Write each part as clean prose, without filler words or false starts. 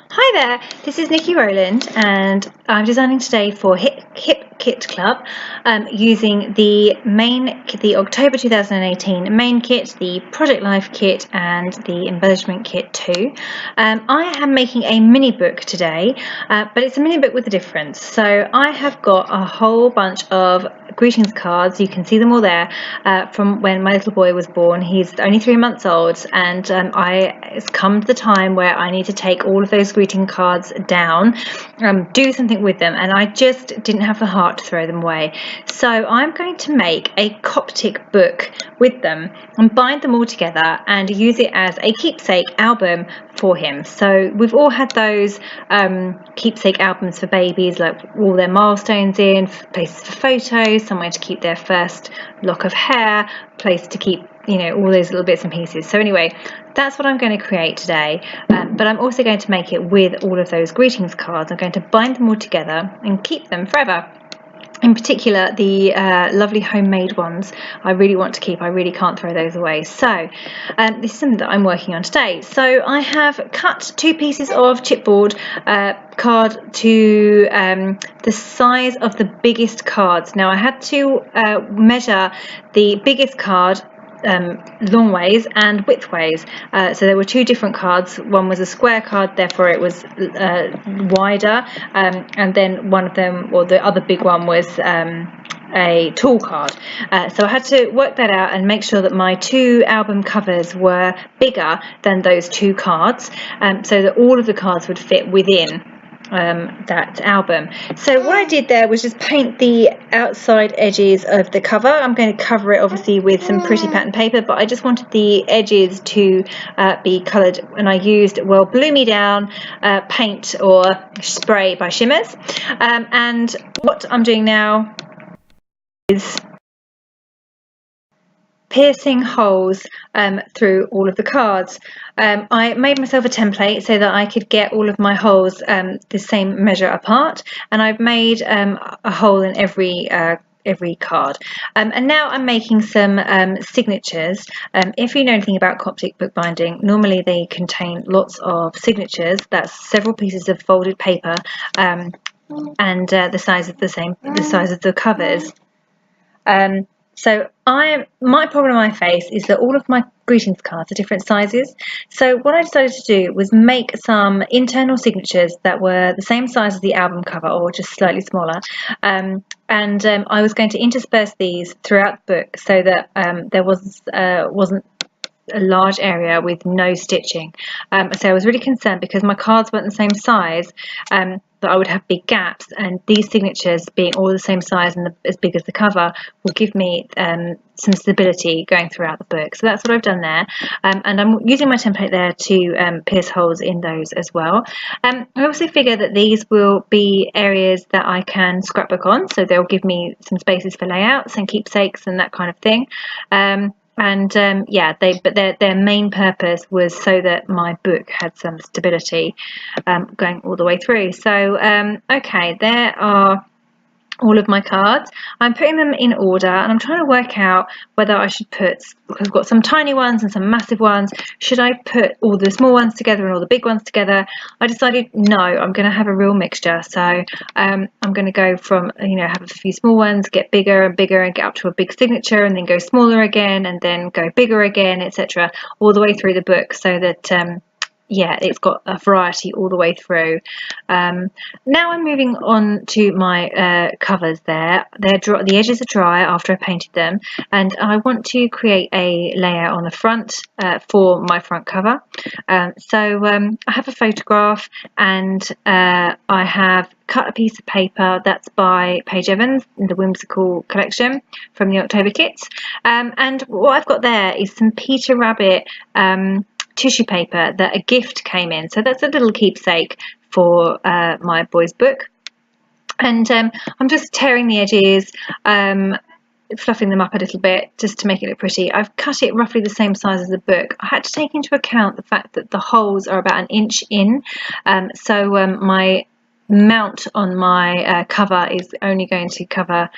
Hi there, this is Niki Rowland and I'm designing today for Hip Kit Club using the October 2018 MainKit, the Project Life Kit and the Embellishment Kit too. I am making a mini book today, but it's a mini book with a difference. So I have got a whole bunch of greetings cards, you can see them all there, from when my little boy was born. He's only 3 months old and it's come to the time where I need to take all of those greeting cards down, do something with them, and I just didn't have the heart to throw them away. So I'm going to make a Coptic book with them and bind them all together and use it as a keepsake album for him. So we've all had those keepsake albums for babies, like all their milestones in, places for photos, somewhere to keep their first lock of hair, place to keep, you know, all those little bits and pieces. So anyway, that's what I'm going to create today, but I'm also going to make it with all of those greetings cards. I'm going to bind them all together and keep them forever. In particular, the lovely homemade ones I really want to keep. I really can't throw those away. So this is something that I'm working on today. So I have cut 2 pieces of chipboard card to the size of the biggest cards. Now I had to measure the biggest card long ways and width ways, so there were 2 different cards. One was a square card, therefore it was wider, and then one of them, or the other big one, was a tall card. So I had to work that out and make sure that my 2 album covers were bigger than those 2 cards, so that all of the cards would fit within that album. So what I did there was just paint the outside edges of the cover. I'm going to cover it obviously with some pretty pattern paper, but I just wanted the edges to be coloured, and I used Blue Me Down paint or spray by Shimmers, and what I'm doing now is piercing holes through all of the cards. I made myself a template so that I could get all of my holes the same measure apart, and I've made a hole in every card. And now I'm making some signatures. If you know anything about Coptic bookbinding, normally they contain lots of signatures. That's several pieces of folded paper, and the size of the covers. So my problem I face is that all of my greetings cards are different sizes. So what I decided to do was make some internal signatures that were the same size as the album cover, or just slightly smaller. And I was going to intersperse these throughout the book so that there wasn't a large area with no stitching. So I was really concerned because my cards weren't the same size, that I would have big gaps, and these signatures being all the same size and as big as the cover will give me some stability going throughout the book. So that's what I've done there, and I'm using my template there to pierce holes in those as well. I also figure that these will be areas that I can scrapbook on, so they'll give me some spaces for layouts and keepsakes and that kind of thing. Yeah, their main purpose was so that my book had some stability going all the way through. So okay, there are all of my cards. I'm putting them in order, and I'm trying to work out whether I should put, because I've got some tiny ones and some massive ones, should I put all the small ones together and all the big ones together? I decided no, I'm going to have a real mixture. So I'm going to go from, have a few small ones, get bigger and bigger and get up to a big signature, and then go smaller again and then go bigger again, etc., all the way through the book, so that yeah, it's got a variety all the way through. Now I'm moving on to my covers there. The edges are dry after I painted them, and I want to create a layout on the front for my front cover. So I have a photograph, and I have cut a piece of paper that's by Paige Evans in the Whimsical collection from the October kits. And what I've got there is some Peter Rabbit tissue paper that a gift came in, so that's a little keepsake for my boy's book. And I'm just tearing the edges, fluffing them up a little bit just to make it look pretty. I've cut it roughly the same size as the book. I had to take into account the fact that the holes are about 1 inch in, so my mount on my cover is only going to cover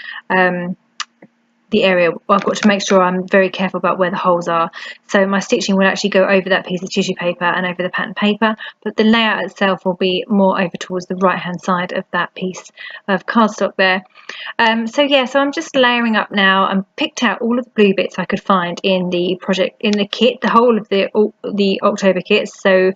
the area. I've got to make sure I'm very careful about where the holes are. So my stitching will actually go over that piece of tissue paper and over the pattern paper, but the layout itself will be more over towards the right hand side of that piece of cardstock there. So yeah, so I'm just layering up now. I picked out all of the blue bits I could find in the kit, the whole of the October kit. So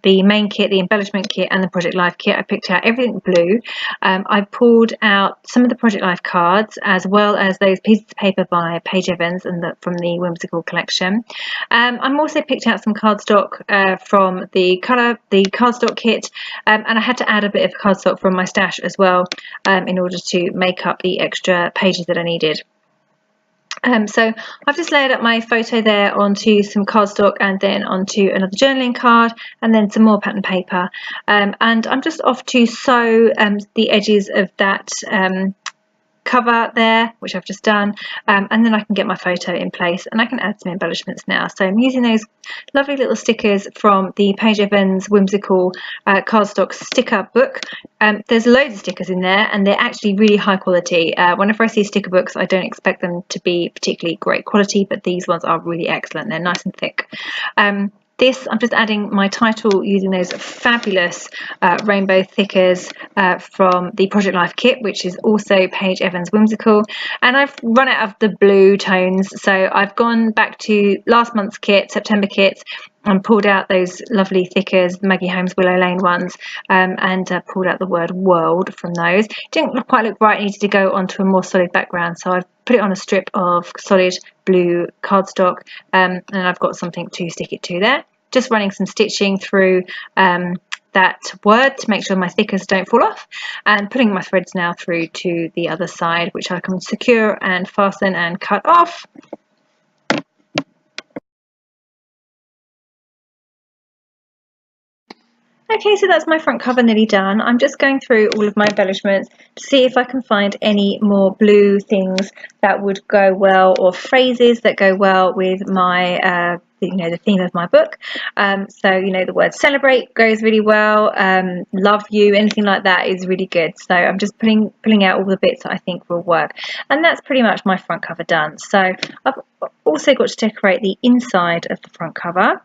the main kit, the embellishment kit, and the Porject Life kit. I picked out everything blue. I pulled out some of the Porject Life cards, as well as those pieces of paper by Paige Evans and from the Whimsical collection. I'm also picked out some cardstock from the cardstock kit, and I had to add a bit of cardstock from my stash as well in order to make up the extra pages that I needed. So I've just layered up my photo there onto some cardstock and then onto another journaling card and then some more pattern paper, and I'm just off to sew the edges of that cover there, which I've just done, and then I can get my photo in place and I can add some embellishments now. So I'm using those lovely little stickers from the Paige Evans Whimsical cardstock sticker book. There's loads of stickers in there and they're actually really high quality. Whenever I see sticker books, I don't expect them to be particularly great quality, but these ones are really excellent. They're nice and thick. This, I'm just adding my title using those fabulous rainbow thickers from the Porject Life kit, which is also Paige Evans Whimsical. And I've run out of the blue tones, so I've gone back to last month's kit, September kit, and pulled out those lovely thickers, Maggie Holmes Willow Lane ones, and pulled out the word world from those. Didn't quite look right, needed to go onto a more solid background, so I've put it on a strip of solid blue cardstock, and I've got something to stick it to there. Just running some stitching through that word to make sure my thickers don't fall off, and putting my threads now through to the other side, which I can secure and fasten and cut off. Okay, so that's my front cover nearly done. I'm just going through all of my embellishments to see if I can find any more blue things that would go well, or phrases that go well with my the theme of my book. So the word celebrate goes really well, love you, anything like that is really good. So I'm just pulling out all the bits that I think will work, and that's pretty much my front cover done. So I've also got to decorate the inside of the front cover.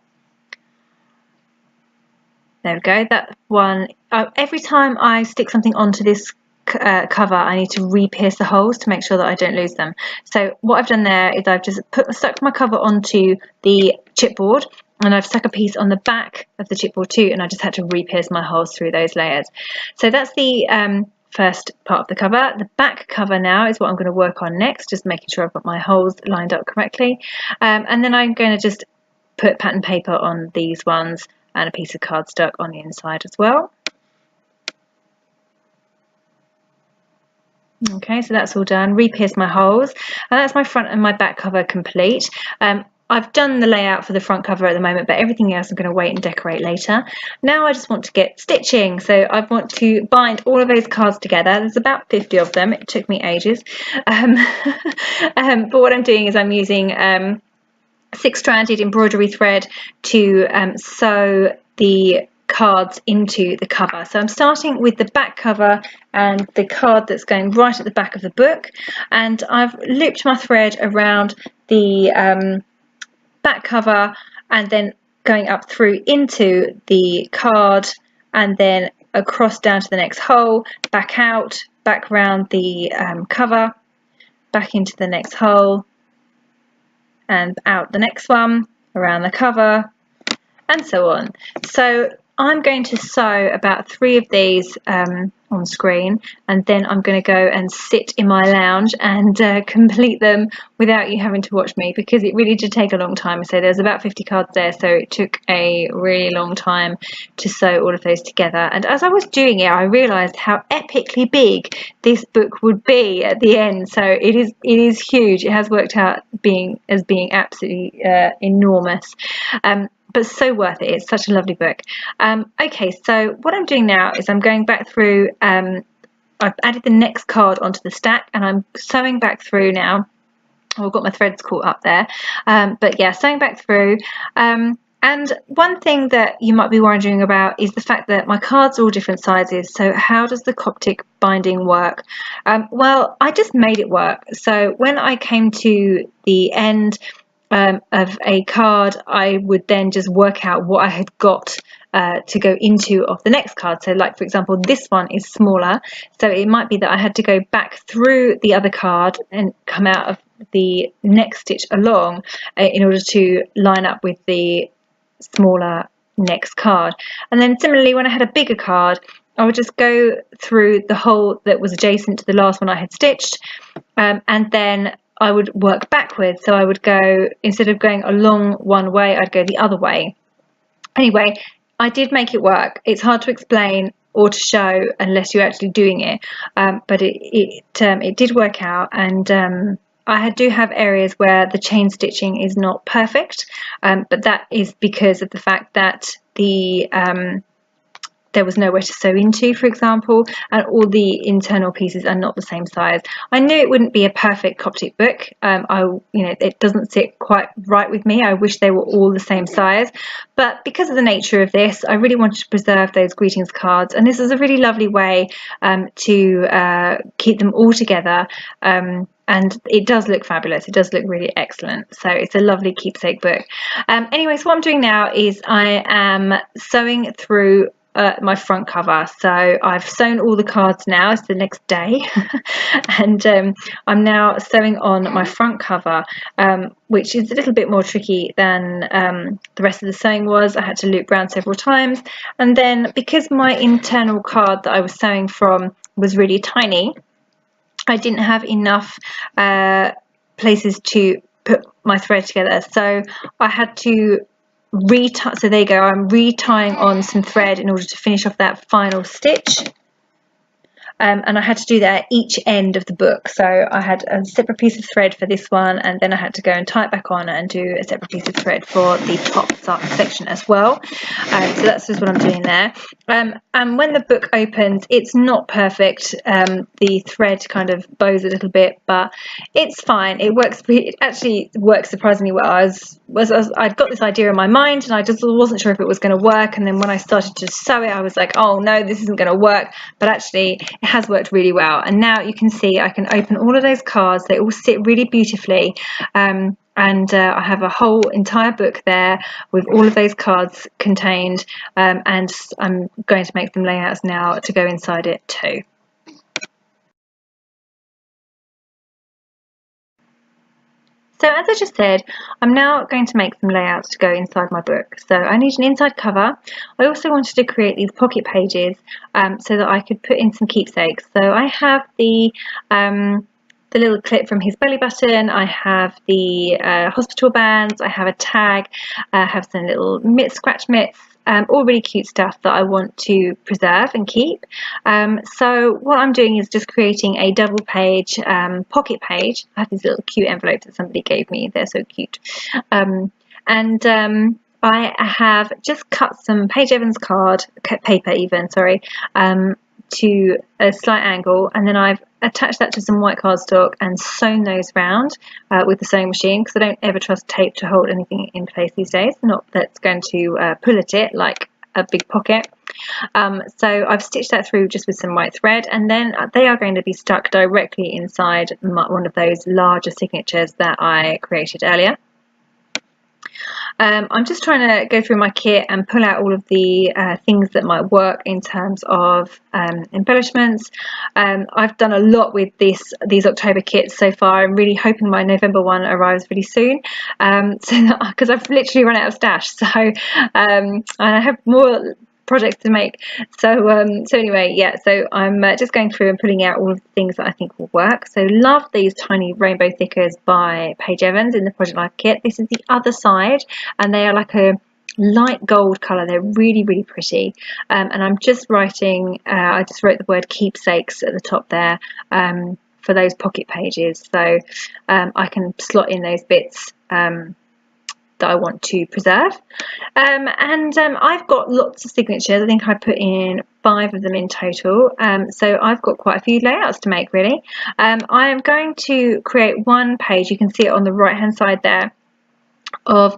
There we go, that one. Every time I stick something onto this cover, I need to re-pierce the holes to make sure that I don't lose them. So what I've done there is I've just stuck my cover onto the chipboard, and I've stuck a piece on the back of the chipboard too, and I just had to re-pierce my holes through those layers. So that's the first part of the cover. The back cover now is what I'm going to work on next, just making sure I've got my holes lined up correctly, and then I'm going to just put pattern paper on these ones and a piece of cardstock on the inside as well. Okay, so that's all done. Re-pierce my holes, and that's my front and my back cover complete. I've done the layout for the front cover at the moment, but everything else I'm going to wait and decorate later. Now I just want to get stitching, so I want to bind all of those cards together. There's about 50 of them. It took me ages, but what I'm doing is I'm using 6-stranded embroidery thread to sew the cards into the cover. So I'm starting with the back cover and the card that's going right at the back of the book, and I've looped my thread around the back cover and then going up through into the card and then across down to the next hole, back out, back around the cover, back into the next hole, and out the next one, around the cover, and so on. So I'm going to sew about 3 of these on screen, and then I'm going to go and sit in my lounge and complete them without you having to watch me, because it really did take a long time. So there's about 50 cards there, so it took a really long time to sew all of those together. And as I was doing it, I realised how epically big this book would be at the end. So it is huge. It has worked out being absolutely enormous. But so worth it. It's such a lovely book. Okay, so what I'm doing now is I'm going back through. I've added the next card onto the stack, and I'm sewing back through now. I've got my threads caught up there, but yeah, sewing back through. And one thing that you might be wondering about is the fact that my cards are all different sizes. So how does the Coptic binding work? Well, I just made it work. So when I came to the end of a card, I would then just work out what I had got to go into of the next card. So like, for example, this one is smaller, so it might be that I had to go back through the other card and come out of the next stitch along in order to line up with the smaller next card. And then similarly, when I had a bigger card, I would just go through the hole that was adjacent to the last one I had stitched, and then I would work backwards. So I would go, instead of going along one way, I'd go the other way. Anyway, I did make it work. It's hard to explain or to show unless you're actually doing it, but it did work out. And I do have areas where the chain stitching is not perfect, but that is because of the fact that there was nowhere to sew into, for example, and all the internal pieces are not the same size. I knew it wouldn't be a perfect Coptic book. It doesn't sit quite right with me. I wish they were all the same size, but because of the nature of this, I really wanted to preserve those greetings cards, and this is a really lovely way to keep them all together. And it does look fabulous. It does look really excellent. So it's a lovely keepsake book. Anyway, so what I'm doing now is I am sewing through my front cover. So I've sewn all the cards now. It's the next day. And I'm now sewing on my front cover, which is a little bit more tricky than the rest of the sewing was. I had to loop round several times. And then because my internal card that I was sewing from was really tiny, I didn't have enough places to put my thread together, so I had to retie. So there you go, I'm retying on some thread in order to finish off that final stitch. And I had to do that at each end of the book. So I had a separate piece of thread for this one, and then I had to go and tie it back on and do a separate piece of thread for the top section as well. So that's just what I'm doing there. And when the book opens, it's not perfect. The thread kind of bows a little bit, but it's fine. It works. It actually works surprisingly well. I'd got this idea in my mind, and I just wasn't sure if it was going to work. And then when I started to sew it, I was like, oh no, this isn't going to work. But actually, it has worked really well. And now you can see I can open all of those cards. They all sit really beautifully. And I have a whole entire book there with all of those cards contained, and I'm going to make some layouts now to go inside it too. So as I just said, I'm now going to make some layouts to go inside my book. So I need an inside cover. I also wanted to create these pocket pages so that I could put in some keepsakes. So I have the little clip from his belly button, I have the hospital bands, I have a tag, I have some little scratch mitts, all really cute stuff that I want to preserve and keep. So what I'm doing is just creating a double page pocket page. I have these little cute envelopes that somebody gave me, they're so cute. I have just cut some Paige Evans paper even, sorry, to a slight angle, and then I've attached that to some white cardstock and sewn those round with the sewing machine, because I don't ever trust tape to hold anything in place these days, not that's going to pull at it like a big pocket. So I've stitched that through just with some white thread, and then they are going to be stuck directly inside one of those larger signatures that I created earlier. I'm just trying to go through my kit and pull out all of the things that might work in terms of embellishments. I've done a lot with these October kits so far. I'm really hoping my November one arrives really soon, because I've literally run out of stash. So and I have more projects to make. So anyway, yeah, so I'm just going through and pulling out all of the things that I think will work. So love these tiny rainbow thickers by Paige Evans in the Porject Life kit. This is the other side, and they are like a light gold colour. They're really, really pretty. And I'm just writing, I just wrote the word keepsakes at the top there for those pocket pages. So I can slot in those bits that I want to preserve. I've got lots of signatures. I think I put in 5 of them in total. So I've got quite a few layouts to make, really. I am going to create one page, you can see it on the right hand side there, of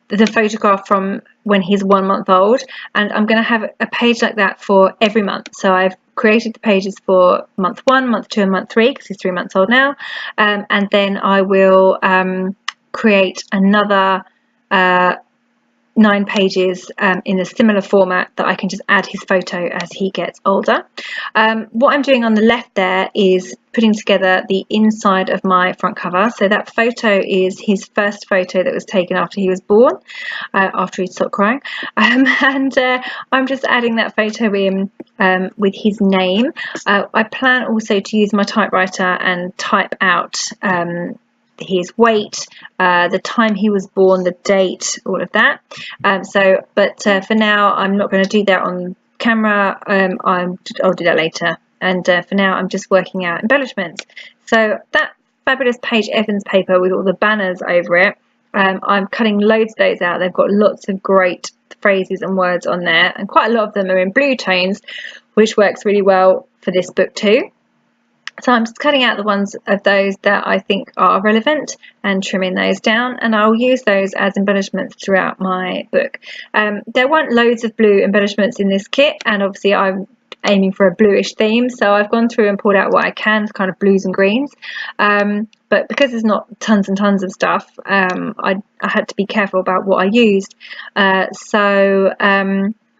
the photograph from when he's 1 month old, and I'm going to have a page like that for every month. So I've created the pages for month 1, month 2 and month 3 because he's 3 months old now, and then I will create another 9 pages in a similar format that I can just add his photo as he gets older. What I'm doing on the left there is putting together the inside of my front cover. So that photo is his first photo that was taken after he was born, after he'd stopped crying, and I'm just adding that photo in with his name. I plan also to use my typewriter and type out his weight, the time he was born, the date, all of that. But for now, I'm not going to do that on camera. I'll do that later. And for now, I'm just working out embellishments. So that fabulous Paige Evans paper with all the banners over it, I'm cutting loads of those out. They've got lots of great phrases and words on there, and quite a lot of them are in blue tones, which works really well for this book too. So I'm just cutting out the ones of those that I think are relevant and trimming those down, and I'll use those as embellishments throughout my book. There weren't loads of blue embellishments in this kit, and obviously I'm aiming for a bluish theme, so I've gone through and pulled out what I can, kind of blues and greens. But because there's not tons and tons of stuff, I had to be careful about what I used. So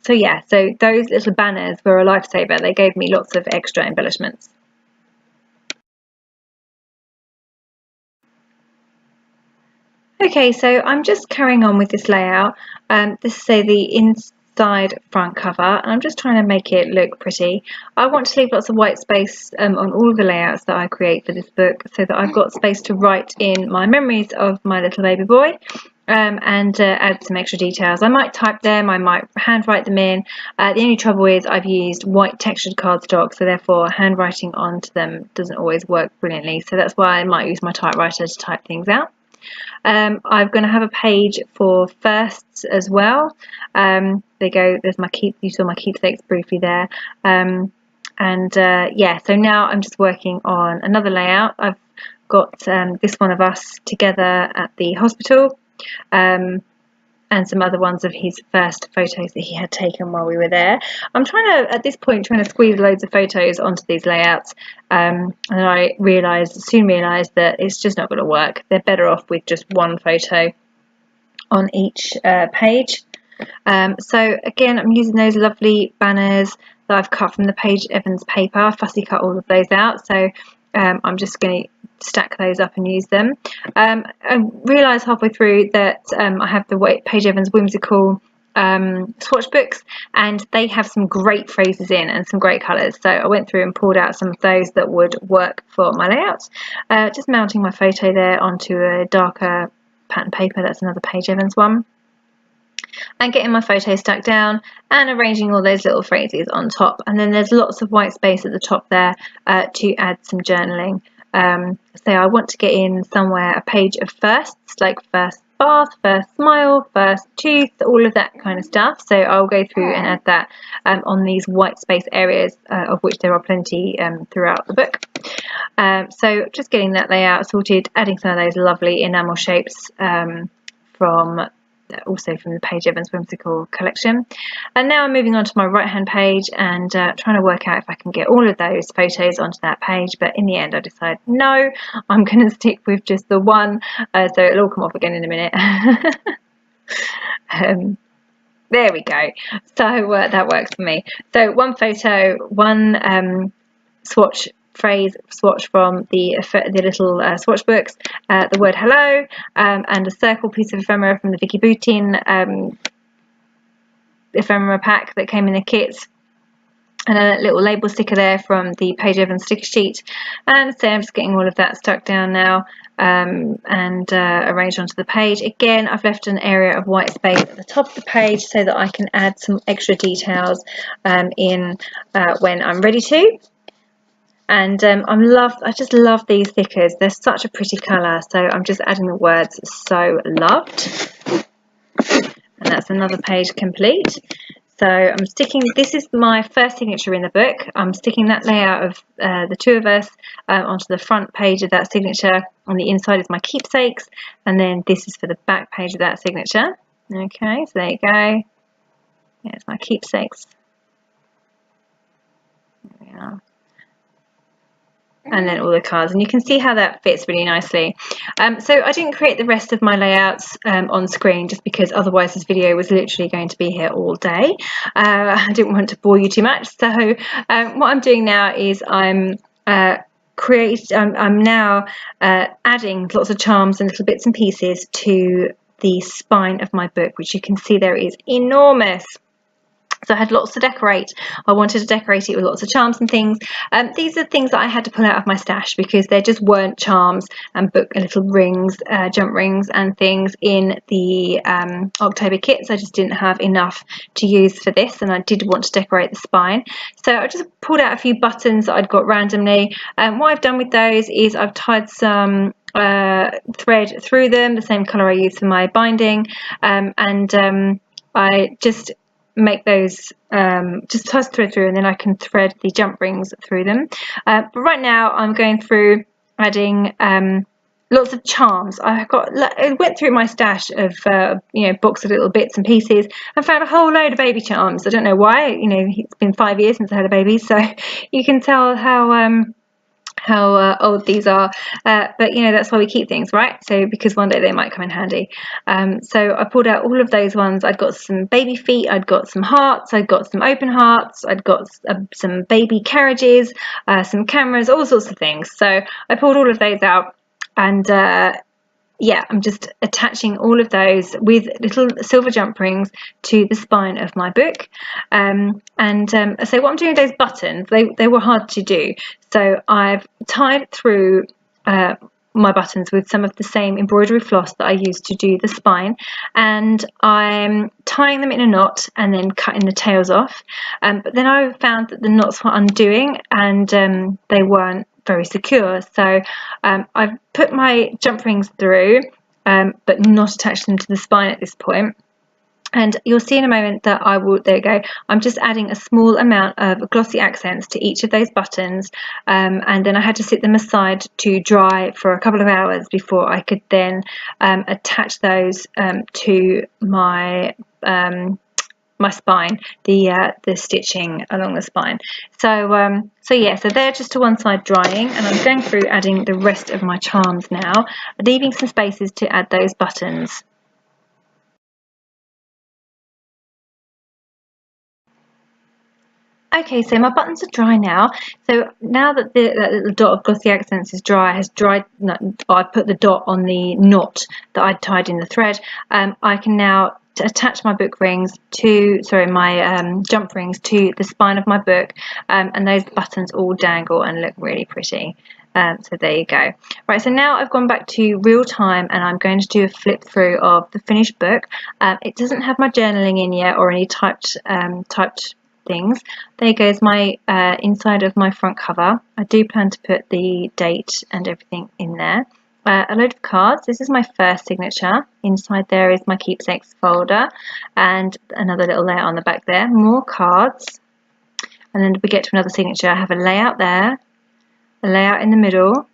yeah, so those little banners were a lifesaver. They gave me lots of extra embellishments. Okay, so I'm just carrying on with this layout. This is the inside front cover, and I'm just trying to make it look pretty. I want to leave lots of white space on all of the layouts that I create for this book, so that I've got space to write in my memories of my little baby boy, and add some extra details. I might type them, I might handwrite them in. The only trouble is I've used white textured cardstock, so therefore handwriting onto them doesn't always work brilliantly, so that's why I might use my typewriter to type things out. I'm going to have a page for firsts as well. There you go, there's my you saw my keepsakes briefly there. Yeah, so now I'm just working on another layout. I've got this one of us together at the hospital, and some other ones of his first photos that he had taken while we were there. I'm at this point trying to squeeze loads of photos onto these layouts, and I soon realised that it's just not going to work. They're better off with just one photo on each page. So again, I'm using those lovely banners that I've cut from the Paige Evans paper. I fussy cut all of those out, so I'm just going to stack those up and use them. I realised halfway through that I have the Paige Evans whimsical swatch books, and they have some great phrases in and some great colours, so I went through and pulled out some of those that would work for my layout. Just mounting my photo there onto a darker pattern paper. That's another Paige Evans one, and getting my photo stuck down and arranging all those little phrases on top. And then there's lots of white space at the top there to add some journaling. So I want to get in somewhere a page of firsts, like first bath, first smile, first tooth, all of that kind of stuff. So I'll go through and add that on these white space areas, of which there are plenty throughout the book. So just getting that layout sorted, adding some of those lovely enamel shapes also from the Paige Evans whimsical collection. And now I'm moving on to my right hand page and trying to work out if I can get all of those photos onto that page, but in the end I decided no, I'm going to stick with just the one, so it'll all come off again in a minute. There we go, so that works for me. So one photo, one swatch from the little swatch books, the word hello, and a circle piece of ephemera from the Vicky Boutin ephemera pack that came in the kits, and a little label sticker there from the Paige Evans sticker sheet. And so I'm just getting all of that stuck down now and arranged onto the page. Again, I've left an area of white space at the top of the page so that I can add some extra details in when I'm ready to. And I just love these stickers. They're such a pretty colour, so I'm just adding the words "so loved," and that's another page complete. So I'm sticking, this is my first signature in the book. I'm sticking that layout of the two of us onto the front page of that signature. On the inside is my keepsakes, and then this is for the back page of that signature. Okay, so there you go. There's my keepsakes. There we are. And then all the cards, and you can see how that fits really nicely. So I didn't create the rest of my layouts on screen just because otherwise this video was literally going to be here all day. I didn't want to bore you too much, so what I'm doing now is I'm now adding lots of charms and little bits and pieces to the spine of my book, which you can see there is enormous. So I had lots to decorate. I wanted to decorate it with lots of charms and things. These are things that I had to pull out of my stash because there just weren't charms and book little rings, jump rings and things in the October kit. So I just didn't have enough to use for this, and I did want to decorate the spine. So I just pulled out a few buttons that I'd got randomly. What I've done with those is I've tied some thread through them, the same colour I used for my binding, I just make those just tie thread through, and then I can thread the jump rings through them. But right now I'm going through adding lots of charms. I went through my stash of books of little bits and pieces and found a whole load of baby charms. I don't know why. It's been 5 years since I had a baby, so you can tell how old these are, but that's why we keep things, right? So because one day they might come in handy. So I pulled out all of those ones. I'd got some baby feet, I'd got some hearts, I'd got some open hearts, I'd got some baby carriages, some cameras, all sorts of things. So I pulled all of those out, and yeah, I'm just attaching all of those with little silver jump rings to the spine of my book. So what I'm doing with those buttons, they were hard to do. So I've tied through my buttons with some of the same embroidery floss that I used to do the spine, and I'm tying them in a knot and then cutting the tails off. But then I found that the knots were undoing, and they weren't very secure. So I've put my jump rings through, but not attached them to the spine at this point. And you'll see in a moment that there you go, I'm just adding a small amount of glossy accents to each of those buttons, and then I had to sit them aside to dry for a couple of hours before I could then attach those to my my spine, the stitching along the spine. So yeah, so they're just to one side drying, and I'm going through adding the rest of my charms now, leaving some spaces to add those buttons. Okay, so my buttons are dry now. So now that that little dot of glossy accents is dry, I put the dot on the knot that I'd tied in the thread. I can now attach my jump rings to the spine of my book, and those buttons all dangle and look really pretty. So there you go. Right, so now I've gone back to real time, and I'm going to do a flip through of the finished book. It doesn't have my journaling in yet or any typed things. There goes my inside of my front cover. I do plan to put the date and everything in there. A load of cards. This is my first signature. Inside there is my keepsakes folder and another little layout on the back there. More cards, and then we get to another signature. I have a layout there, a layout in the middle,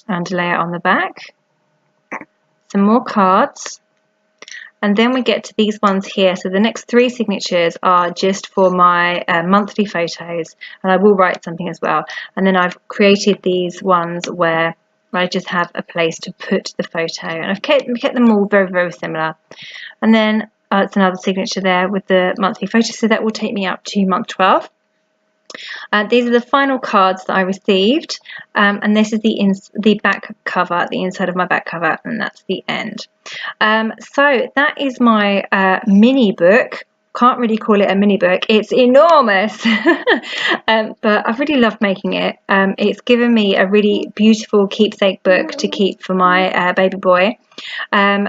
and a layout on the back. Some more cards. And then we get to these ones here. So the next 3 signatures are just for my monthly photos, and I will write something as well. And then I've created these ones where I just have a place to put the photo, and I've kept them all very, very similar. And then it's another signature there with the monthly photo, so that will take me up to month 12. These are the final cards that I received, and this is the back cover, the inside of my back cover, and that's the end. So that is my mini book. Can't really call it a mini book, it's enormous. But I've really loved making it. It's given me a really beautiful keepsake book to keep for my baby boy, and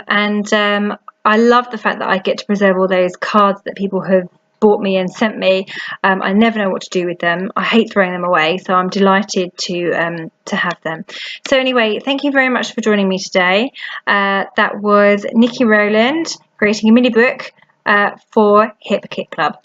I love the fact that I get to preserve all those cards that people have bought me and sent me. I never know what to do with them. I hate throwing them away, so I'm delighted to have them. So anyway, thank you very much for joining me today. That was Niki Rowland creating a mini book for Hip Kit Club.